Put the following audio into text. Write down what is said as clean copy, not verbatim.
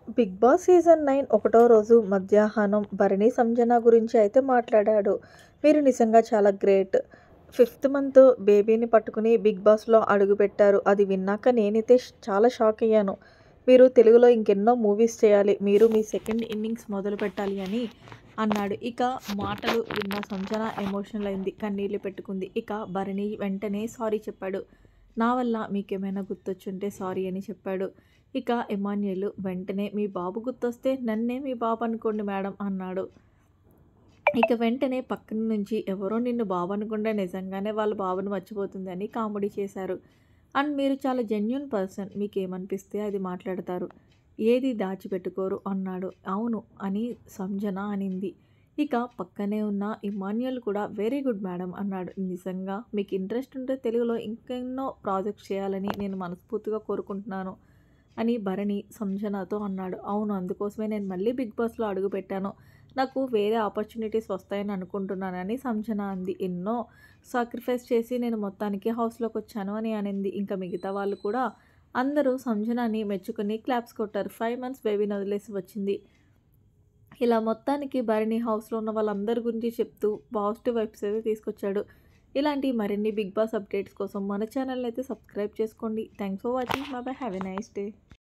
Big boss season 9 ఒకటో రోజు మధ్యాహ్నం భరణి సంజన గురించి అయితే మాట్లాడాడు. మీరు నిజంగా చాలా గ్రేట్. ఫిఫ్త్ మంత్ బేబీని పట్టుకుని బిగ్ బాస్‌లో అడుగుపెట్టారు. అది విన్నాక నేనైతే చాలా షాక్ అయ్యాను. మీరు తెలుగులో ఇంకెన్నో మూవీస్ చేయాలి. మీరు మీ సెకండ్ ఇన్నింగ్స్ మొదలుపెట్టాలి అని అన్నాడు. ఇక మాటలు విన్న సంజన ఎమోషనల్ అయింది. కన్నీళ్లు పెట్టుకుంది. ఇక భరణి వెంటనే సారీ చెప్పాడు. నా వల్ల మీకేమైనా గుర్తొచ్చుంటే సారీ అని చెప్పాడు. ఇక ఎమాన్యూల్ వెంటనే మీ బాబు గుర్తొస్తే నన్నే మీ బాబు అనుకోండి మేడం అన్నాడు. ఇక వెంటనే పక్కన నుంచి ఎవరో నిన్ను బాబు అనుకుంటే నిజంగానే వాళ్ళ బాబుని మర్చిపోతుంది అని కామెడీ చేశారు. అండ్ మీరు చాలా జెన్యూన్ పర్సన్. మీకేమనిపిస్తే అది మాట్లాడతారు. ఏది దాచిపెట్టుకోరు అన్నాడు. అవును అని సంజన అనింది. ఇక పక్కనే ఉన్న ఇమాన్యుయల్ కూడా వెరీ గుడ్ మేడం అన్నాడు. నిజంగా మీకు ఇంట్రెస్ట్ ఉంటే తెలుగులో ఇంకెన్నో ప్రాజెక్ట్స్ చేయాలని నేను మనస్ఫూర్తిగా కోరుకుంటున్నాను అని భరణి సంజనతో అన్నాడు. అవును, అందుకోసమే నేను మళ్ళీ బిగ్ బాస్‌లో అడుగుపెట్టాను. నాకు వేరే ఆపర్చునిటీస్ వస్తాయని అనుకుంటున్నానని సంజన అంది. ఎన్నో సాక్రిఫైస్ చేసి నేను మొత్తానికి హౌస్‌లోకొచ్చాను అని అనింది. ఇంకా మిగతా వాళ్ళు కూడా అందరూ సంజనని మెచ్చుకొని క్లాప్స్ కొట్టారు. 5 మంత్స్ బేబీని వదిలేసి వచ్చింది. ఇలా మొత్తానికి భరణి హౌస్‌లో ఉన్న వాళ్ళందరి గురించి చెప్తూ పాజిటివ్ వైబ్స్ అయితే తీసుకొచ్చాడు. ఇలాంటి మరిన్ని బిగ్ బాస్ అప్డేట్స్ కోసం మన ఛానల్‌ని అయితే సబ్స్క్రైబ్ చేసుకోండి. Thanks for watching. By by. Have a nice day.